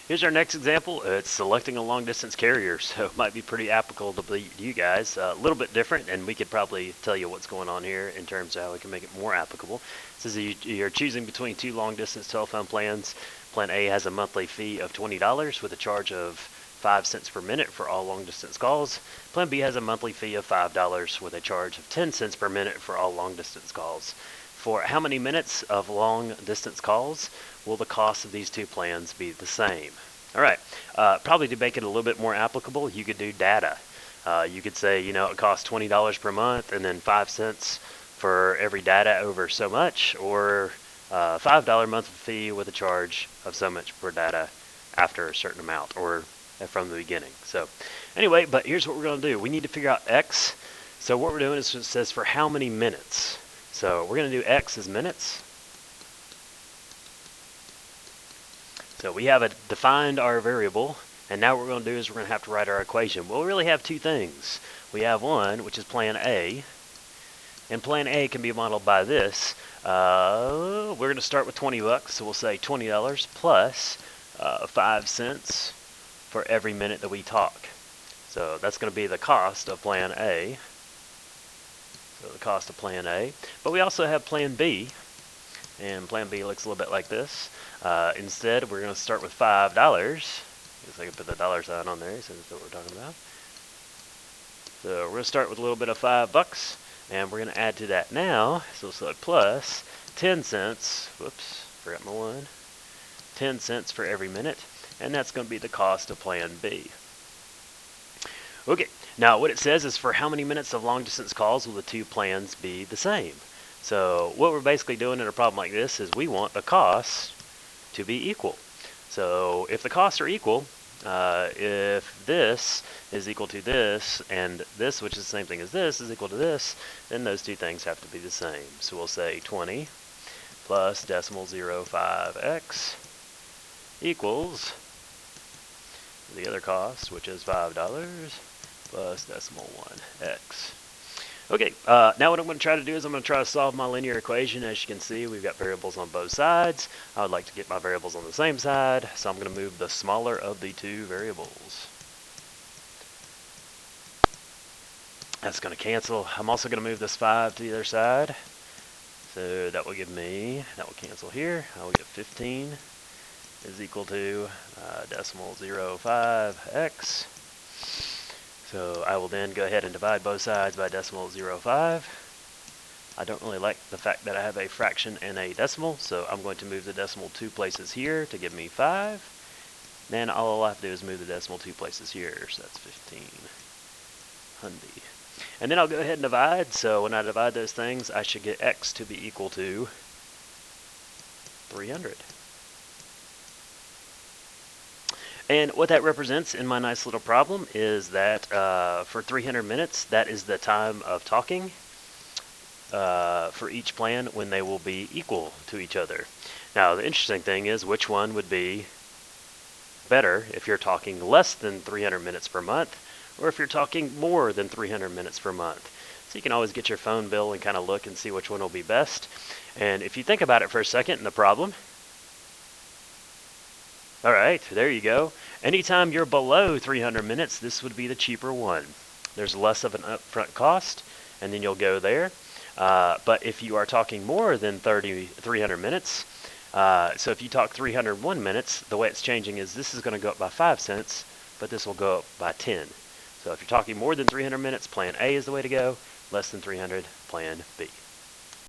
Here's our next example. It's selecting a long-distance carrier, so it might be pretty applicable to you guys. A little bit different, and we could probably tell you what's going on here in terms of how we can make it more applicable. It says you're choosing between two long-distance telephone plans. Plan A has a monthly fee of $20 with a charge of 5 cents per minute for all long-distance calls. Plan B has a monthly fee of $5 with a charge of 10 cents per minute for all long-distance calls. For how many minutes of long-distance calls will the cost of these two plans be the same? All right, probably to make it a little bit more applicable, you could do data. You could say, it costs $20 per month and then 5 cents for every data over so much, or $5 monthly fee with a charge of so much per data after a certain amount, or from the beginning. So anyway, but here's what we're going to do. We need to figure out X. So what we're doing is it says for how many minutes. So we're going to do X as minutes. So we have defined our variable, and now what we're going to do is we're going to have to write our equation. Well, we really have two things. We have one, which is plan A, and plan A can be modeled by this. We're going to start with $20, so we'll say $20 plus 5 cents for every minute that we talk. So that's going to be the cost of plan A. So the cost of plan A. But we also have plan B, and plan B looks a little bit like this. Instead, we're going to start with $5. I guess I can put the dollar sign on there, so that's what we're talking about. So we're going to start with a little bit of $5, and we're going to add to that now. So we'll say plus 10 cents. Whoops, forgot my one. 10 cents for every minute, and that's going to be the cost of plan B. Okay, now what it says is for how many minutes of long distance calls will the two plans be the same? So what we're basically doing in a problem like this is we want the costs to be equal. So if the costs are equal, if this is equal to this, and this, which is the same thing as this, is equal to this, then those two things have to be the same. So we'll say 20 plus decimal 0.05x equals the other cost, which is $5, plus decimal 1x. Okay, now what I'm going to try to do is I'm going to try to solve my linear equation. As you can see, we've got variables on both sides. I would like to get my variables on the same side, so I'm going to move the smaller of the two variables. That's going to cancel. I'm also going to move this 5 to the other side. So that will cancel here. I will get 15 is equal to decimal 0.05x. So I will then go ahead and divide both sides by decimal 0.05. I don't really like the fact that I have a fraction and a decimal, so I'm going to move the decimal 2 places here to give me 5. Then all I'll have to do is move the decimal 2 places here, so that's 1500. And then I'll go ahead and divide, so when I divide those things, I should get x to be equal to 300. And what that represents in my nice little problem is that for 300 minutes, that is the time of talking for each plan when they will be equal to each other. Now, the interesting thing is which one would be better if you're talking less than 300 minutes per month, or if you're talking more than 300 minutes per month. So you can always get your phone bill and kind of look and see which one will be best. And if you think about it for a second in the problem, all right, there you go. Anytime you're below 300 minutes, this would be the cheaper one. There's less of an upfront cost, and then you'll go there. But if you are talking more than 300 minutes, so if you talk 301 minutes, the way it's changing is this is going to go up by 5 cents, but this will go up by 10. So if you're talking more than 300 minutes, plan A is the way to go. Less than 300, plan B.